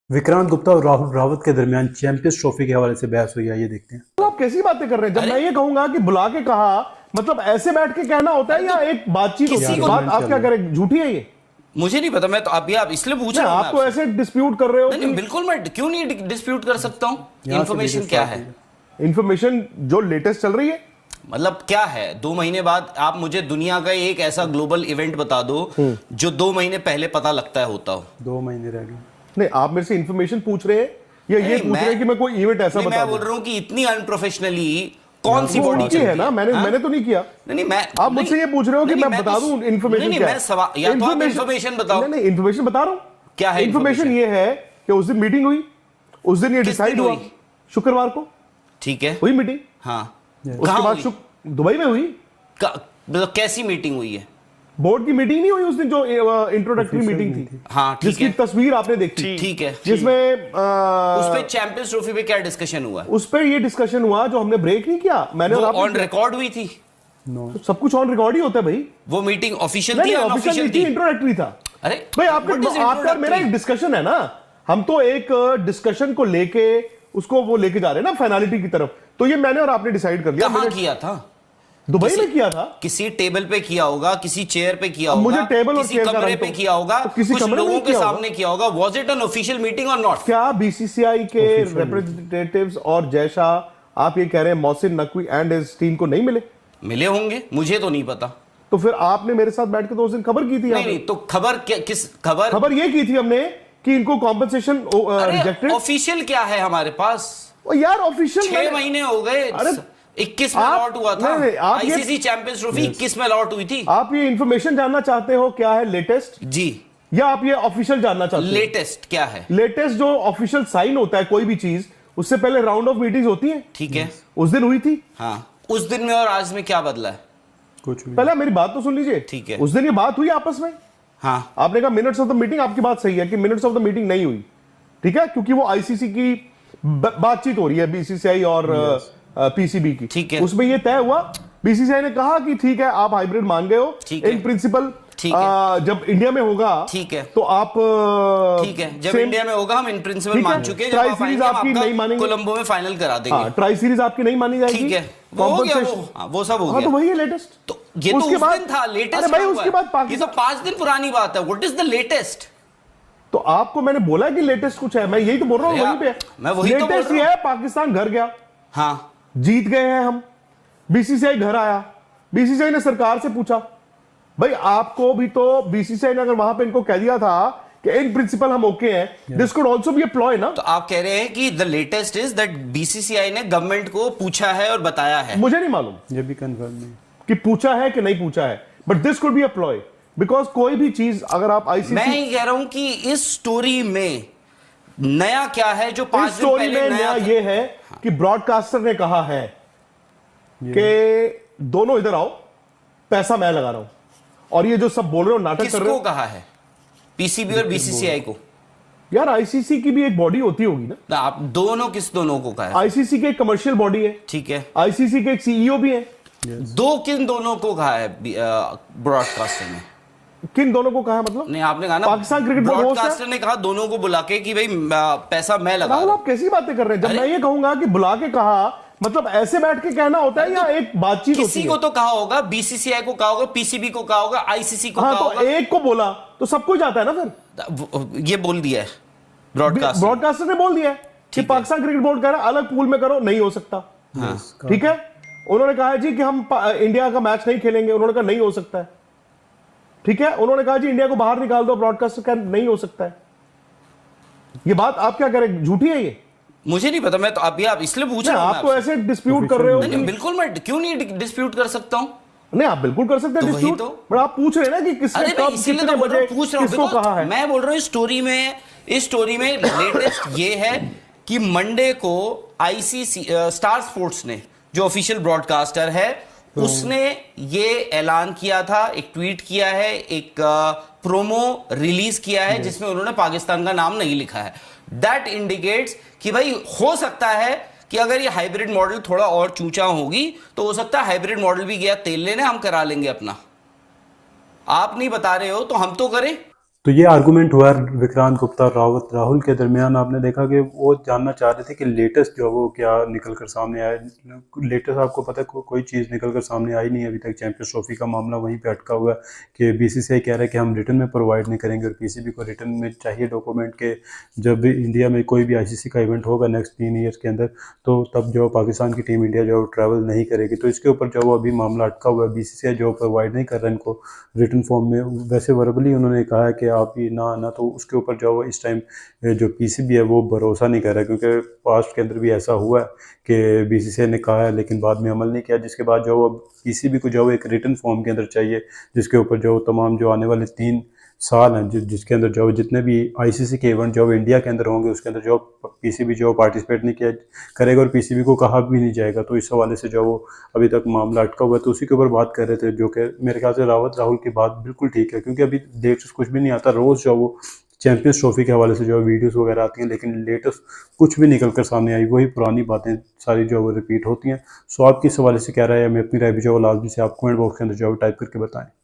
विक्रांत गुप्ता और राहुल रावत के दरमियान चैंपियंस ट्रॉफी के हवाले से बहस हुई है, ये देखते हैं। तो आप कैसी बातें कर रहे हैं? जब मैं ये कहूंगा कि बुला के कहा, मतलब ऐसे बैठ के कहना होता है या एक बातचीत होती है? बात आप क्या करें, झूठी है ये? मुझे नहीं पता, मैं तो अभी आप इसलिए पूछ रहा हूं। आप तो ऐसे डिस्प्यूट कर रहे हो। नहीं, बिल्कुल मैं क्यों नहीं डिस्प्यूट कर सकता हूं। इंफॉर्मेशन क्या है? इंफॉर्मेशन जो लेटेस्ट चल रही है, मतलब क्या है? 2 महीने बाद आप मुझे दुनिया का एक ऐसा ग्लोबल इवेंट बता दो जो 2 महीने पहले पता लगता है होता हो। 2 महीने रह गए। नहीं, आप मेरे से इंफॉर्मेशन पूछ रहे हैं या ये पूछ रहे हैं कि मैं कोई इवेंट ऐसा बता दूं? मैं बोल रहा हूं कि इतनी अनप्रोफेशनली कौन सी बॉडी चल है ना? मैंने तो नहीं किया। नहीं, मैं आप मुझसे ये पूछ रहे हो कि मैं बता दूं इंफॉर्मेशन क्या है? या तो आप इंफॉर्मेशन बताओ। नहीं, इंफॉर्मेशन बता रहा हूं। क्या है इंफॉर्मेशन? ये है कि उस दिन मीटिंग हुई, उस दिन ये डिसाइड हुआ शुक्रवार को। ठीक है, हुई मीटिंग। हाँ, उसके बाद दुबई में हुई। मतलब कैसी मीटिंग हुई है? बोर्ड की मीटिंग नहीं हुई उस दिन, जो इंट्रोडक्टरी मीटिंग थी। हाँ, जिसकी तस्वीर आपने देखी। ठीक है, जिसमें उस पे चैंपियंस ट्रॉफी पे क्या डिस्कशन हुआ? उस पे ये डिस्कशन हुआ जो हमने ब्रेक नहीं किया, मैंने और आपने ऑन रिकॉर्ड हुई थी। तो सब कुछ ऑन रिकॉर्ड ही होता है भाई। वो मीटिंग ऑफिशियल थी या अनऑफिशियल थी? इंट्रोडक्टरी था। अरे भाई, आपका मेरा एक डिस्कशन है ना, हम तो एक डिस्कशन को लेके उसको वो लेके जा रहे हैं ना फाइनलिटी की तरफ। तो ये मैंने और आपने डिसाइड कर लिया। कहां किया था? दुबई में किया था। किसी टेबल पे किया होगा, किसी चेयर पे किया होगा, मुझे टेबल और किसी चेयर कमरे पे किया होगा, तो किसी कुछ कमरे लोगों में के सामने किया होगा। Was it an official meeting और नॉट? क्या बीसीसीआई के रिप्रेजेंटेटिव्स और जय शाह, आप ये कह रहे हैं Mohsin Naqvi and his team को नहीं मिले? मिले होंगे, मुझे तो नहीं पता। तो फिर आपने मेरे साथ बैठ के तो उस दिन खबर की थी? नहीं, तो खबर किस खबर ये की थी हमने कि इनको कॉम्पनसेशन रिजेक्टेड। ऑफिशियल क्या है हमारे पास? यार ऑफिशियल 6 महीने हो गए। 21 में अलॉट हुआ था। आईसीसी चैंपियंस ट्रॉफी 21 में अलॉट हुई थी। आप ये इंफॉर्मेशन जानना चाहते हो क्या है लेटेस्ट जी, या आप ये ऑफिशियल जानना चाहते हो? लेटेस्ट क्या है? लेटेस्ट जो ऑफिशियल साइन होता है कोई भी चीज, उससे पहले राउंड ऑफ मीटिंग्स होती है। ठीक है, उस दिन हुई थी। हाँ, उस दिन में और आज में क्या बदला है? कुछ भी। पहले मेरी बात तो सुन लीजिए। ठीक है, उस दिन ये बात हुई आपस में। हाँ, आपने कहा मिनट्स ऑफ द मीटिंग, आपकी बात सही है कि मिनट्स ऑफ द मीटिंग नहीं हुई। ठीक है, क्योंकि वो आईसीसी की बातचीत हो रही है, बीसीसीआई और पीसीबी की। ठीक है, उसमें ये तय हुआ, बीसीसीआई ने कहा कि ठीक है आप हाइब्रिड मान गए हो इन प्रिंसिपल। जब इंडिया में होगा, ठीक है, तो आप ठीक है, जब इंडिया में होगा हम इन प्रिंसिपल मान चुके हैं। ट्राई सीरीज आपकी नहीं मानेंगे, कोलंबो में फाइनल करा देंगे। ट्राई सीरीज आपकी नहीं मानी जाएगी। ठीक है, वो हो गया, वो सब हो गया। तो वही है लेटेस्ट। तो ये तो उस दिन था लेटेस्ट भाई, उसके बाद ये तो 5 दिन पुरानी बात है। What is the latest? तो आपको मैंने बोला कि लेटेस्ट कुछ है, मैं यही तो बोल रहा हूँ। वहीं पे मैं वही तो बोल रहा हूं। ये है, पाकिस्तान घर गया, हाँ, जीत गए हैं हम। बीसीसीआई घर आया, बीसीसीआई ने सरकार से पूछा, भाई आपको भी तो बीसीसीआई ने अगर वहां पे इनको कह दिया था कि इन प्रिंसिपल हम ओके हैं, this could also be a ploy ना। तो आप कह रहे हैं कि the latest is that BCCI ने गवर्नमेंट को पूछा है और बताया है? मुझे नहीं मालूम, ये भी कंफर्म नहीं कि पूछा है कि नहीं पूछा है, but this could be a ploy. Because कोई भी चीज अगर आप आईसीसी, मैं ये कह रहा हूं कि इस स्टोरी में नया क्या है जो 5 दिन पहले नया ये है कि ब्रॉडकास्टर ने कहा है कि दोनों इधर आओ, पैसा मैं लगा रहा हूं। और ये जो सब बोल रहे हो, नाटक कर रहे हो। किसको कहा है? पीसीबी और बीसीसीआई को? यार आईसीसी की भी एक बॉडी होती होगी ना। आप दोनों किस दोनों को कहा है? आईसीसी के एक कमर्शियल बॉडी है। ठीक है, आईसीसी के एक सीईओ भी है। किन दोनों को कहा है ब्रॉडकास्टर ने? किन दोनों को कहा है मतलब? नहीं, आपने कहा ना पाकिस्तान क्रिकेट बोर्ड ब्रॉडकास्टर ने कहा दोनों को बुला के कि भाई पैसा मैं लगा रहा हूं। आप कैसी बातें कर रहे हैं? जब मैं ये कहूंगा कि बुला के कहा, मतलब ऐसे बैठ के कहना होता है या एक बातचीत होती है? किसी को तो कहा होगा, बीसीसीआई को कहा होगा, पीसीबी को कहा होगा, आईसीसी को कहा होगा। तो एक को बोला तो सबको जाता है ना फिर। ये बोल दिया है ब्रॉडकास्टर ने बोल दिया है कि पाकिस्तान क्रिकेट बोर्ड कह रहा है अलग पूल में करो, नहीं हो सकता। ठीक है, उन्होंने कहा जी कि हम इंडिया का मैच नहीं खेलेंगे, उन्होंने कहा नहीं हो सकता है। ठीक है, उन्होंने कहा जी इंडिया को बाहर निकाल दो, ब्रॉडकास्टर का नहीं हो सकता है। ये बात आप क्या करें, झूठी है ये? मुझे नहीं पता, मैं तो अभी आप इसलिए पूछ रहा हूं। आप तो ऐसे डिस्प्यूट कर रहे हो। नहीं, बिल्कुल मैं क्यों नहीं डिस्प्यूट कर सकता हूं? नहीं, आप बिल्कुल कर सकते हैं डिस्प्यूट, बट आप पूछ रहे हैं ना कि किसने कब कितने बजे किसको कहा है। मैं बोल रहा हूं इस स्टोरी में लेटेस्ट ये है कि मंडे को आईसीसी स्टार स्पोर्ट्स ने, जो ऑफिशियल ब्रॉडकास्टर है, उसने ये ऐलान किया था, एक ट्वीट किया है, एक प्रोमो रिलीज किया है जिसमें उन्होंने पाकिस्तान का नाम नहीं लिखा है। दैट इंडिकेट्स कि भाई हो सकता है कि अगर ये हाइब्रिड मॉडल थोड़ा और चूचा होगी तो हो सकता है हाइब्रिड मॉडल भी गया तेल लेने, हम करा लेंगे अपना। आप नहीं बता रहे हो तो हम तो करें। तो ये आर्गुमेंट हुआ विक्रांत गुप्ता और राहुल के दरमियान। आपने देखा कि वो जानना चाह रहे थे कि लेटेस्ट जो वो क्या निकल कर सामने आया। लेटेस्ट आपको पता है कोई चीज़ निकल कर सामने आई नहीं अभी तक। चैंपियंस ट्रॉफी का मामला वहीं पे अटका हुआ है कि बीसीसीआई कह रहा है कि हम रिटर्न में प्रोवाइड नहीं करेंगे और पीसीबी को रिटर्न में चाहिए डॉक्यूमेंट के जब भी इंडिया में कोई भी आईसीसी का इवेंट होगा नेक्स्ट 3 ईयर्स के अंदर, तो तब जो पाकिस्तान की टीम इंडिया जो ट्रैवल नहीं करेगी। तो इसके ऊपर जो वो अभी मामला अटका हुआ है, बीसीसीआई जो प्रोवाइड नहीं कर रहा है इनको रिटर्न फॉर्म में। वैसे वर्बली उन्होंने कहा है कि आप ये ना आना, तो उसके ऊपर जो वो इस टाइम जो पीसीबी है वो भरोसा नहीं कर रहा है, क्योंकि पास्ट के अंदर भी ऐसा हुआ है कि बीसीसीआई ने कहा है लेकिन बाद में अमल नहीं किया, जिसके बाद जो वो पीसीबी को जो एक रिटर्न फॉर्म के अंदर चाहिए जिसके ऊपर जो तमाम जो आने वाले 3 साल हैं जिसके अंदर जो जितने भी आईसीसी के इवेंट जो इंडिया के अंदर होंगे उसके अंदर जो पीसीबी जो पार्टिसिपेट नहीं किया करेगा और पीसीबी को कहा भी नहीं जाएगा। तो इस हवाले से जो वो अभी तक मामला अटका हुआ है, तो उसी के ऊपर बात कर रहे थे, जो कि मेरे ख्याल से राहुल की बात बिल्कुल ठीक है, क्योंकि अभी लेटेस्ट कुछ भी नहीं आता। रोज़ जो वो चैंपियंस ट्रॉफी के हवाले से जो वीडियोस वगैरह आती हैं, लेकिन लेटेस्ट कुछ भी निकल कर सामने आई, वही पुरानी बातें सारी जो वो रिपीट होती हैं। सो आपकी इस हवाले से क्या राय है? हमें अपनी राय भी जो लाजमी से आप कमेंट बॉक्स के अंदर जो टाइप करके बताएं।